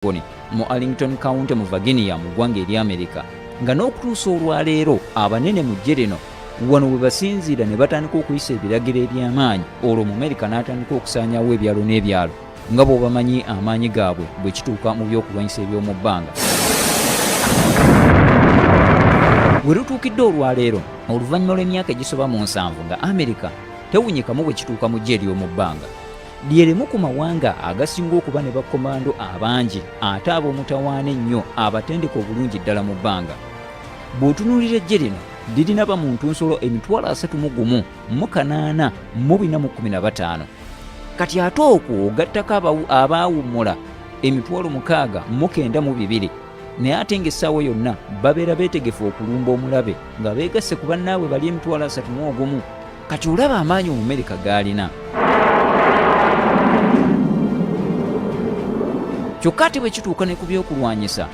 mu Arlington County mu Virginia mu ggwanga erya Amerika, nga n'okutuusa olwaleero abanene mu ggye lino wano we basinziira ne batandika okuyisa ebiragiro eby'amaanyi, olwo mu Amerika n'atandika okusaanyaawo ebyalo n'ebyalo nga bw'obamanyi amaanyi gaabwe bwe kituuka mu byokulwanyisa eby'omu bbanga. We lutuukidde olwaleero oluvannyuma lw'emyaka egisoba mu 7 nga Amerika tewunyikamu bwe kituuka mu ggye ery'omu bbanga, lye limu ku mawanga agasinga okuba ne bakomando abangi ate ab'omutawaana ennyo abatendeka obulungi ddala mu bbanga. Bw'otunuulira eggye lino lirina bamuntu nsolo 38415. Kati ate okwo ogattako abaawummula 692, naye ate ng'essaawa yonna babeera beetegefu okulumba omulabe nga beegasse ku bannaabwe bali 31. Kati olaba amaanyi Omumerika gaalina. Kyokka ate bwe kituuka ne ku byokulwanyisa,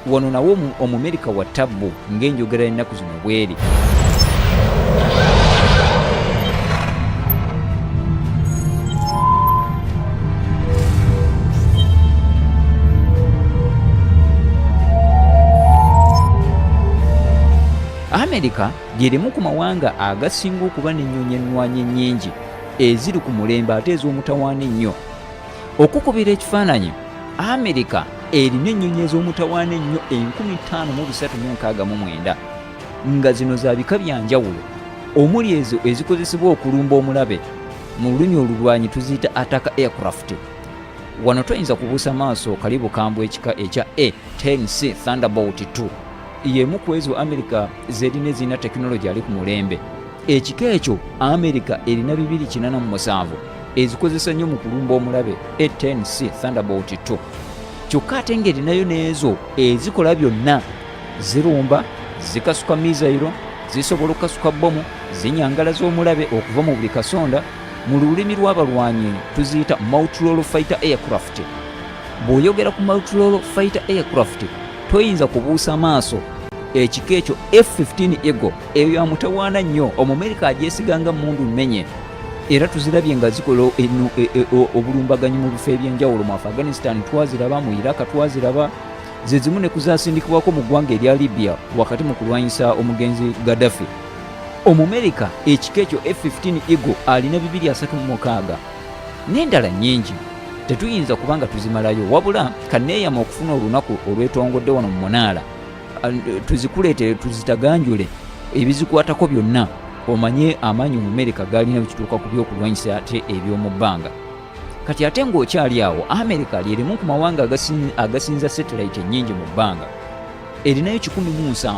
wano nawo Omumerika wa ttabbu ng'enjogera y'ennaku zino bw'eri. Amerika lye limu ku mawanga agasinga okuba n'ennyonyi ennwanyi ennyingi eziri ku mulembe ate ez'omutawaana ennyo. Okukubira ekifaananyi, Amerika erina ennyonyi ez'omutawaana ennyo 5369, nga zino za bika bya njawulo, omuli ezo ezikozesebwa okulumba omulabe, mu lulimi olulwanyi tuziyita attack aircraft. Wano toyinza kubuusa maaso kali bukambwe ekika ekya A-10C Thunderbolt 2, y'emu ku ezo Amerika zerina ezirina tekinologi ali ku mulembe. Ekika ekyo Amerika erina 287 ezikozesa nnyo mu kulumba omulabe A-10C Thunderbolt 2. Kyokka ate ng'erinayo n'ezo ezikola byonna, zirumba, zikasuka mizayiro, zisobola okukasuka bbomu, zinyangalaza omulabe okuva mu buli kasonda. Mu lulimi lw'abalwanyi tuziyita multi-role fighter aircraft. Bw'oyogera ku multi-role fighter aircraft toyinza kubuusa maaso ekika ekyo F-15 Eagle, eyo ya mutawaana nnyo, Omumerika agyesiganga mundu mmenye, era tuzirabye nga zikola obulumbaganyi mu bifo eby'enjawulo. Mu Afghanistan twaziraba, mu Iraq twaziraba, ze zimu ne kuzasindikibwako mu ggwanga erya Libya wakati mu kulwanyisa omugenzi Gaddafi. Omumerika ekika ekyo F-15 Eagle alina 236 n'endala nnyingi. Tetuyinza kubanga tuzimalayo, wabula kanneeyama okufuna olunaku olwetongodde wano mu munaala tuzikuleetere, tuzitaganjule ebizikwatako byonna, omanye amaanyi Omumerika gaalina bikituuka ku byokulwanyisa ate eby'omu bbanga. Kati ate ng'okyali awo, Amerika lye limu ku mawanga agasinza satellite ennyingi mu bbanga. Erinayo 107.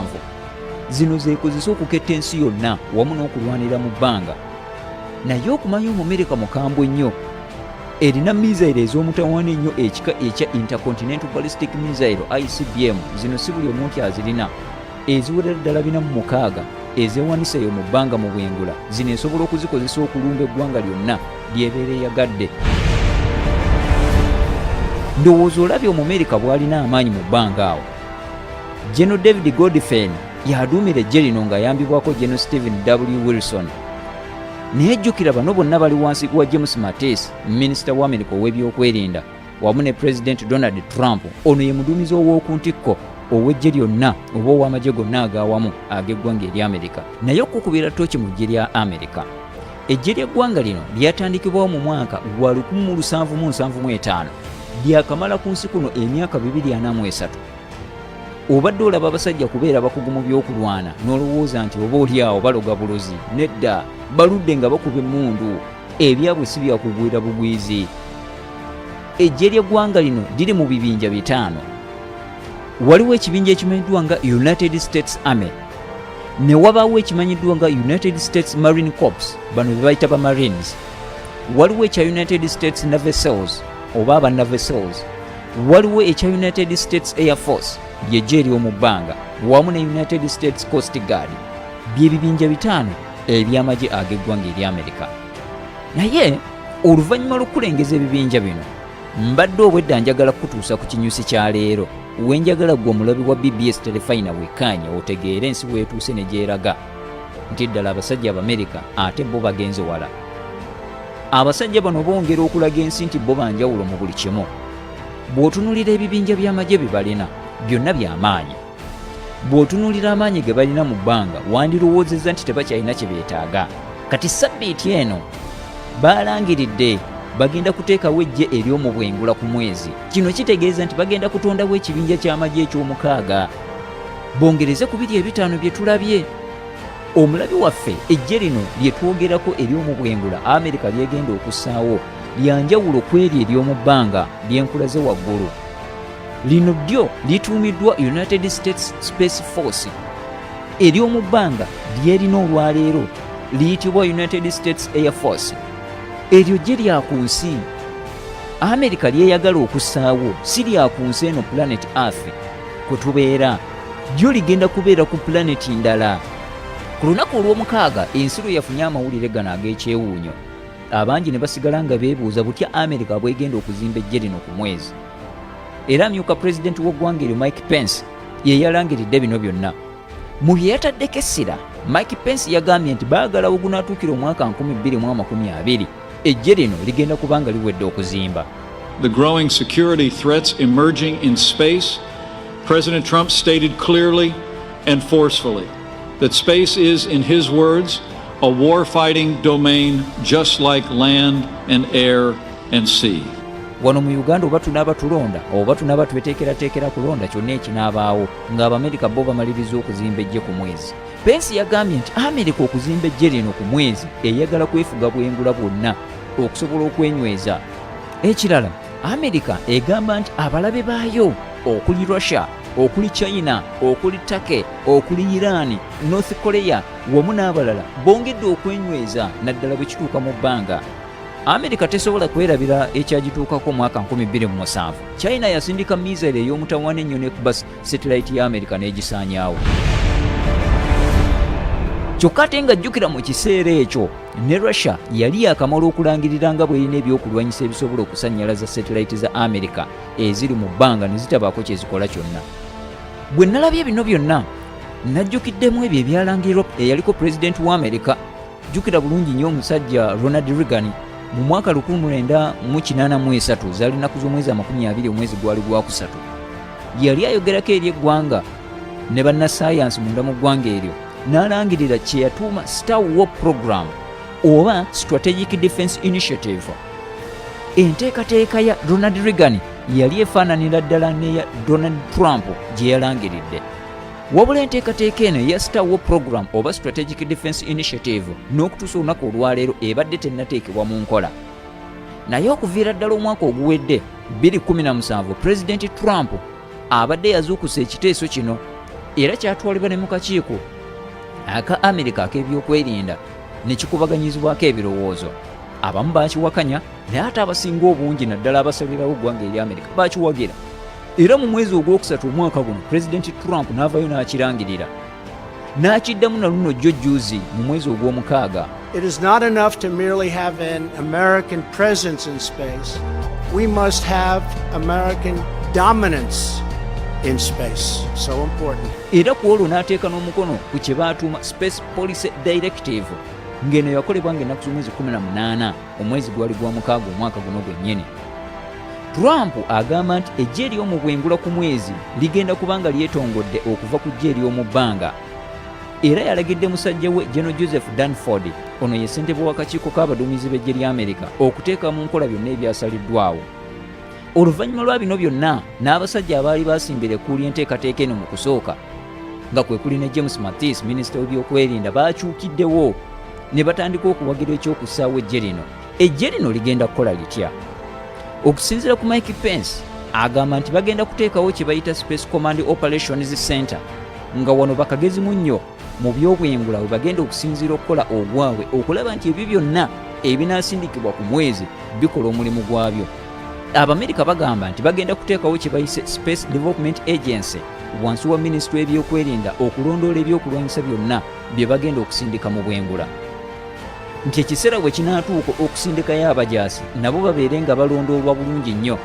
Zino zeekozesa okuketta ensi yonna wamu n'okulwanira mu bbanga. Naye okumanya Omumerika mukambwe nnyo, erina mizayiro ez'omutawaana ennyo ekika ekya Intercontinental Ballistic Missile ICBM. Zino si buli omuntu azirina, eziwerera ddala 406 ezeewanisa eyo mu bbanga mu bwengula. Zino esobola okuzikozesa okulumba eggwanga lyonna lyebeera eyagadde. Ndowooza olabye Omumerika bw'alina amaanyi mu bbanga awo. General David Godfrey yaduumira eggye lino ng'ayambibwako General Stephen W. Wilson. Naye jjukira bano bonna bali wansi wa James Mattis, minisita wa Amerika ow'ebyokwerinda, wamu ne President Donald Trump. Ono ye muduumizi ow'okuntikko ow'eggye lyonna oba ow'amagye gonna ag'awamu ag'eggwanga erya Amerika. Naye okukubira ttooki mu ggye lya Amerika, eggye ly'eggwanga lino lyatandikibwawo mu mwaka gwa 1775, lyakamala ku nsi kuno emyaka 243. Obadde olaba abasajja kubeera bakugu mu byokulwana n'olowooza nti oba oli awo baloga bulozi. Nedda, baludde nga bakuba emmundu. Ebyabwe si byakugwira bugwizi. Eggye ly'eggwanga lino liri mu bibinja 5. Waliwo ekibinja ekimanyiddwa nga United States Army, ne wabaawo ekimanyiddwa nga United States Marine Corps, bano be bayita ba Marines. Waliwo ekya United States Navy SEALs oba aba Navy SEALs. Waliwo ekya United States Air Force, ly'eggye ery'omu bbanga, wamu ne United States Coast Guard. Bye bibinja 5 eby'amagye ag'eggwanga erya Amerika. Naye oluvannyuma lw'okulengeza ebibinja bino, mbadde obwedda njagala kutuusa ku kinyusi kya leero, wenjagala gwe omulabi wa BBS Telefina wekkaanye otegeere ensi bw'etuuse ne gyeraga nti ddala abasajja Abamerika ate bo bagenze wala. Abasajja bano bongera okulaga ensi nti bo banjawulo mu buli kimu. bw'otunuulira ebibinja by'amagye bye balina byonna by'amaanyi. Bw'otunuulira amaanyi ge balina mu bbanga wandirowoozezza nti tebakyalina kye beetaaga. Kati sabbiiti eno baalangiridde bagenda kuteekawo eggye ery'omubwengula ku mwezi. Kino kitegeeza nti bagenda kutondawo ekibinja ky'amagye eky'omukaaga. Bongereze ku 2.5 bye tulabye. Omulabi waffe eggye lino lye twogerako ery'omubwengula Amerika lyegenda okussaawo lyanjawulo ku eryo ery'omu bbanga ly'enkulaze waggulu. Lino ddyo lituumiddwa United States Space Force. Ery'omu bbanga lyerina olwaleero liyitibwa United States Air Force. Eryo ggye lya ku nsi Amerika lyeyagala okussaawo, si lya ku nsi eno planet Earth kwe tubeera, lyo ligenda kubeera ku planeti ndala. Ku lunaku olw'omukaaga ensi lwe yafunye amawulire gano ag'ekyewuunyo, abangi ne basigala nga beebuuza butya Amerika bw'egenda okuzimba eggye lino ku mwezi. Era amyuka pulezidenti w'eggwanga eryo Mike Pence ye yalangiridde bino byonna. Mu bye yataddeko essira, Mike Pence yagambye nti baagala ogunaatuukira omwaka 2020 eggye lino ligenda kuba nga liwedde okuzimba. The growing security threats emerging in space, President Trump stated clearly and forcefully that space is, in his words, a war-fighting domain just like land and air and sea. Wano mu Uganda oba tunaaba tulonda oba tunaaba tweteekerateekera kulonda kyonna ekinaabaawo ng'Abamerika bo bamaliriza okuzimba eggye ku mwezi. Pence yagambye nti Amerika okuzimba eggye lino ku mwezi eyagala kwefuga bwengula bwonna okusobola okwenyweza. Ekirala, Amerika egamba nti abalabe baayo okuli Russia, okuli China, okuli Turkey, okuli Iran, North Korea wamu n'abalala bongedde okwenyweza naddala bwe kituuka mu bbanga. Amerika tesobola kwerabira ekyagituukako mwaka 2007. China yasindika missile ey'omutawaana ennyo n'ekuba satellite ya Amerika n'egisaanyaawo. Kyokka ate ng'ajjukira mu kiseera ekyo ne Russia yali yakamala okulangirira nga bw'erina ebyokulwanyisa ebisobola okusannyalaza satellite za Amerika eziri mu bbanga ne zitabaako kye zikola kyonna. Bwe nalabye bino byonna najjukiddemu ebyo ebyalangirwa eyaliko pulezidenti wa Amerika. Jjukira bulungi nnyo omusajja Ronald Reagan mu mwaka 1983 zaali nnaku z'omwezi 20 omwezi gwali gwakusatu. Yali ayogerako eri eggwanga ne bannassaayansi munda mu ggwanga eryo n'alangirira kye yatuuma Star War Program oba Strategic Defense Initiative. Enteekateeka ya Ronald Reagan yali efaananira ddala n'eya Donald Trump gye yalangiridde. Wabula enteekateeka eno eya Star War Program oba Strategic Defense Initiative n'okutuusa olunaku olwaleero ebadde tennateekebwa mu nkola. Naye okuviira ddala omwaka oguwedde 2017 Pulezidenti Trump abadde yazuukusa ekiteeso kino era kyatwalibwa ne mu kakiiko aka Amerika ak'ebyokwerinda ne kikubaganyizibwako ebirowoozo. Abamu baakiwakanya naye ate abasinga obungi naddala abasalirawo eggwanga eri Amerika baakiwagira. Era mu mwezi ogwokusatu omwaka guno Pulezidenti Trump n'avaayo n'akirangirira. N'akiddamu na luno jjojjuuzi mu mwezi ogw'omukaaga. It is not enough to merely have an American presence in space. We must have American dominance in space. So important. Era ku olwo n'ateeka n'omukono ku kye baatuuma Space Policy Directive ng'eno yakolebwa ng'ennaku z'omwezi 18 omwezi gwali gwa mukaaga omwaka guno gwennyini. Trump agamba nti eggye ery'omu bwengula ku mwezi ligenda kubanga lyetongodde okuva ku ggye ery'omu bbanga. Era yalagidde musajja we General Joseph Dunford, ono ye ssentebe w'akakiiko k'abaduumizi b'eggye lya Amerika, okuteeka mu nkola byonna ebyasaliddwawo. Oluvannyuma lwa bino byonna n'abasajja abaali basimbira ekkuuli enteekateeka eno mu kusooka nga kwe kuli ne James Mattis, minisita w'ebyokwerinda, baakyukiddewo ne batandika okuwagira ekyokussaawo eggye lino. Eggye lino ligenda kukola litya? Okusinziira ku Mike Pence agamba nti bagenda kuteekawo kye bayita Space Command Operations Center nga wano bakagezi nnyo mu by'obwengula bwe bagenda okusinziira okukola ogwabwe okulaba nti ebyo byonna ebinaasindikibwa ku mwezi bikola omulimu gwabyo. Abamerika bagamba nti bagenda kuteekawo kye bayise Space Development Agency wansi wa minisitule y'ebyokwerinda okulondoola ebyokulwanyisa byonna bye bagenda okusindika mu bwengula. Nti ekiseera bwe kinaatuuka okusindikayo abajaasi nabo babeere nga balondoolwa bulungi nnyo.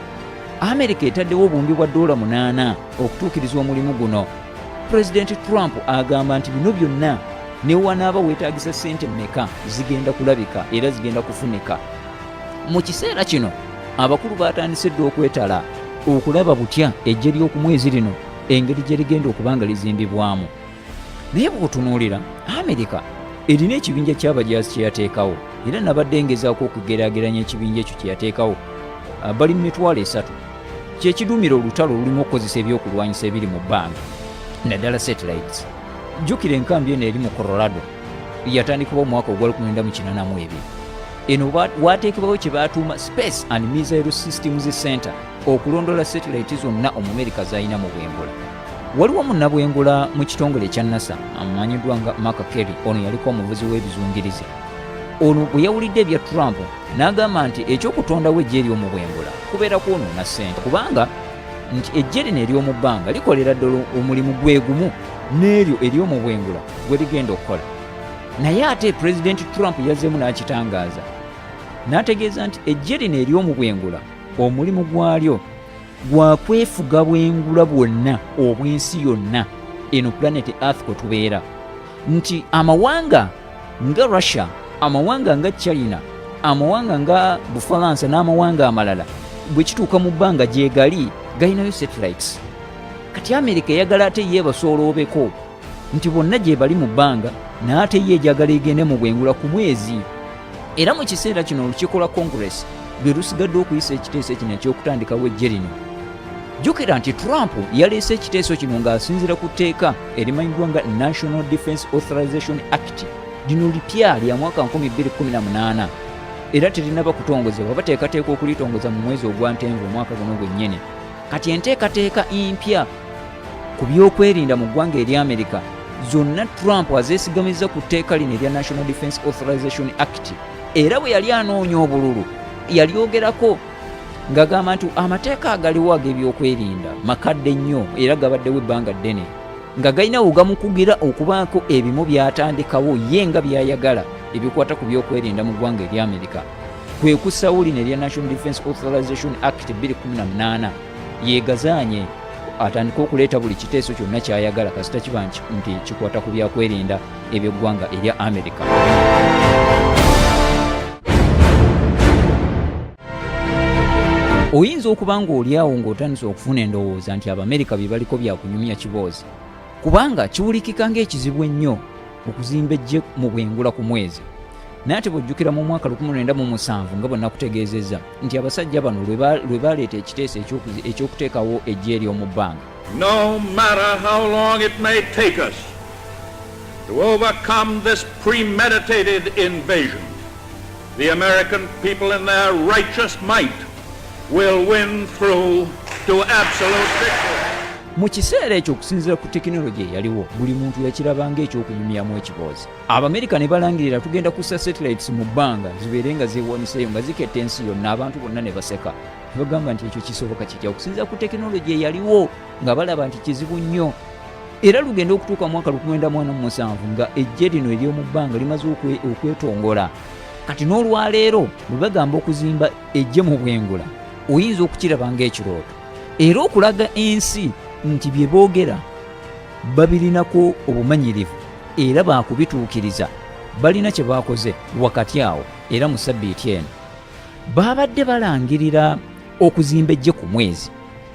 Amerika etaddewo obumbi bwa $8 okutuukiriza omulimu guno. Pulezidenti Trump agamba nti bino byonna ne wanaaba weetaagisa ssente mmeka zigenda kulabika era zigenda kufunika. Mu kiseera kino abakulu baatandise dda okwetala okulaba butya eggye ly'oku mwezi lino engeri gye ligenda okuba nga lizimbibwamu. Naye bw'otunuulira Amerika erina ekibinja ky'abajaasi kye yateekawo, era nabadde ngezaako okugeraageranya ekibinja ekyo kye yateekawo. Bali mu mitwalo 3 kye kiduumira olutalo olulimu okukozesa ebyokulwanyisa ebiri mu bbanga, naddala satellites. Jjukira enkambi eno eri mu Colorado yatandikibwa mu mwaka ogwa 1982. Eno waateekebwawo kye baatuuma Space and Missile Systems Center okulondoola satellite zonna Omumerika z'alina mu bwengula. Waliwo munnabwengula mu kitongole ekya NASA amanyiddwa nga Mark Kelly, ono yaliko omuvuzi w'ebizungirizi. Ono bwe yawulidde ebya Trump n'agamba nti ekyokutondawo eggye ery'omu bwengula kubeera kwonoona ssente, kubanga nti eggye lino ery'omu bbanga likolera ddala omulimu gwe gumu n'eryo ery'omu bwengula gwe ligenda okukola. Naye ate Pulezidenti Trump yazzeemu n'akitangaaza, n'ategeeza nti eggye lino ery'omu bwengula omulimu gwalyo gwa kwefuga bwengula bwonna obw'ensi yonna eno planet Earth kwe tubeera, nti amawanga nga Russia, amawanga nga China, amawanga nga Bufalansa n'amawanga amalala bwe kituuka mu bbanga gye gali galinayo satellites. Kati Amerika eyagala ate ye basooloobeko nti bonna gye bali mu bbanga n'ate ye ejagala egende mu bwengula ku mwezi. Era mu kiseera kino olukiiko lwa Congress lwe lusigadde okuyisa ekiteeso kino eky'okutandikawo eggye lino. Jjukira nti Trump yaleese ekiteeso kino ng'asinziira ku tteeka erimanyiddwa nga National Defense Authorization Act. Lino lipya lya mwaka 2018 era terinaba kutongozebwa, bateekateeka okulitongoza mu mwezi ogwa Ntenvu omwaka guno gwennyini. Kati enteekateeka empya ku byokwerinda mu ggwanga erya Amerika zonna Trump azeesigamiza ku tteeka lino erya National Defense Authorization Act. Era bwe yali anoonya obululu yalyogerako ng'agamba nti amateeka agaliwo ag'ebyokwerinda makadde nnyo era gabaddewo ebbanga ddene, nga galina wegamukugira okubaako ebimu by'atandikawo ye nga by'ayagala ebikwata ku byokwerinda mu ggwanga erya Amerika. Kwe kussawo lino erya National Defense Authorization Act 2018 yeegazaanye atandika okuleeta buli kiteeso kyonna ky'ayagala kasita kiba nti kikwata ku byakwerinda eby'eggwanga erya Amerika. Oyinza okuba ng'oliawo ng'otandise okufuna endowooza nti Abamerika bye baliko byakunyumya kiboozi, kubanga kiwulikika ng'ekizibu ennyo okuzimba eggye mu bwengula ku mwezi. Naye ate bw'ojjukira mu mwaka 1907 nga bwe nakutegeezezza nti abasajja bano lwe baleeta ekiteeso eky'okuteekawo eggye ery'omu bbanga. No matter how long it may take us to overcome this premeditated invasion, the American people in their righteous might will win through to absolute victory. Mu kiseera ekyo okusinziira ku tekinologi eyaliwo buli muntu yakirabanga ekyokunyumyamu ekiboozi. Abamerika ne balangirira tugenda kussa satellites mu bbanga zibeere nga zeewaniseeyo nga ziketta ensi yonna, abantu bonna ne baseka. Ne bagamba nti ekyo kisoboka kitya okusinziira ku tekinologi eyaliwo nga balaba nti kizibu nnyo. Era lugenda okutuuka mu mwaka 1947 nga eggye lino ery'omu bbanga limaze okwetongola. Kati n'olwaleero bwe bagamba okuzimba eggye mu bwengula oyinza okukiraba ng'ekirooto, era okulaga ensi nti bye boogera babirinako obumanyirivu era baakubituukiriza, balina kye baakoze wakati awo. Era mu ssabbiiti eno baabadde balangirira okuzimba eggye ku mwezi,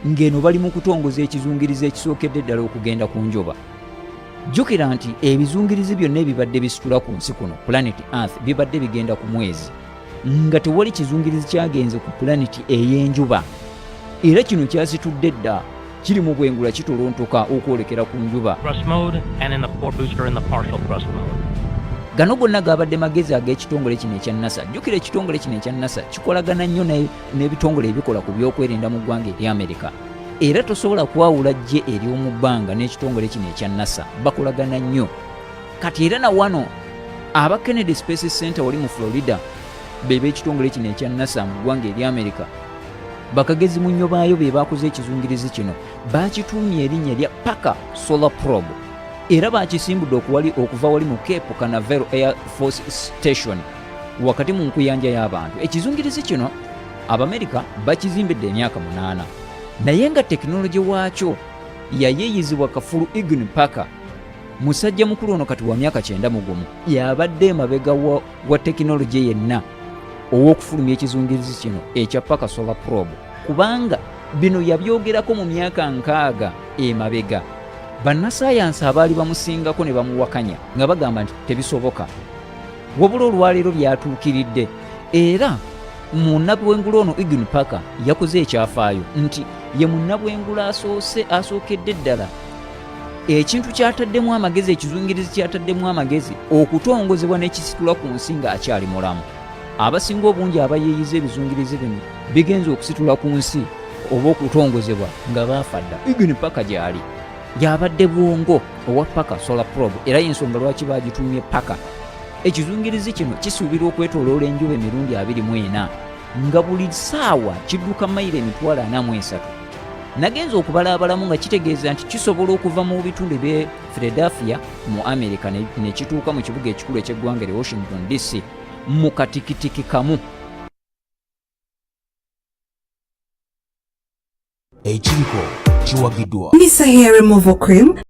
ng'eno bali mu kutongoza ekizungirizi ekisookedde ddala okugenda ku njuba. Jjukira nti ebizungirizi byonna ebibadde bisitula ku nsi kuno planet Earth bibadde bigenda ku mwezi, nga tewali kizungirizi kyagenze ku planet ey'enjuba. Era kino kyasitudde dda kiri mu bwengula kitolontoka okwolekera ku njuba. Gano gonna gabadde magezi ag'ekitongole kino ekya NASA. Jjukira ekitongole kino ekya NASA kikolagana nnyo n'ebitongole ebikola ku byokwerinda mu ggwanga erya Amerika. Era tosobola kwawula ggye ery'omu bbanga n'ekitongole kino ekya NASA, bakolagana nnyo. Kati era na wano aba Kennedy Space Center wali mu Florida bebe ekitongole kino ekya NASA mu ggwanga erya Amerika, bakagezi mu nnyo baayo be baakoze ekizungirizi kino baakituumye erinnya lya Parker Solar Probe, era baakisimbudde okuva wali mu Cape Canaveral Air Force Station wakati mu nkuyanja y'abantu. Ekizungirizi kino Abamerika bakizimbidde emyaka 8, naye nga tekinologi waakyo yayeeyizibwa kafulu Eugene Parker, musajja mukulu ono kati wa myaka 91, yabadde emabega wa tekinologi yenna ow'okufulumya ekizungirizi kino ekya Parker Solar Probe, kubanga bino yabyogerako mu myaka 6 emabega. Bannasayansi abaali bamusingako ne bamuwakanya nga bagamba nti tebisoboka. Wabula olwaleero byatuukiridde, era munnabwengula ono Eden Parker yakoze ekyafaayo nti ye munnabwengula asookedde ddala ekintu kyataddemu amagezi, ekizungirizi kyataddemu amagezi okutongozebwa n'ekisitula ku nsi ng'akyali mulamu. Abasinga obungi abayeeyiza ebizungirizi bino bigenza okusitula ku nsi oba okutongozebwa nga baafa dda. Eden Parker gy'ali y'abadde bwongo owa Parker Solar Probe, era y'ensonga lwaki baagituumye Parker. Ekizungirizi kino kisuubira okwetooloola enjuba emirundi 24 nga buli ssaawa kidduka mayiro 43. Nagenza okubalaabalamu nga kitegeeza nti kisobola okuva mu bitundu by'e Philadelphia mu Amerika ne kituuka mu kibuga ekikulu eky'eggwanga e Washington DC mu katikitiki kamu. Ekiriko kiwagiddwa Misa Hair Removal Cream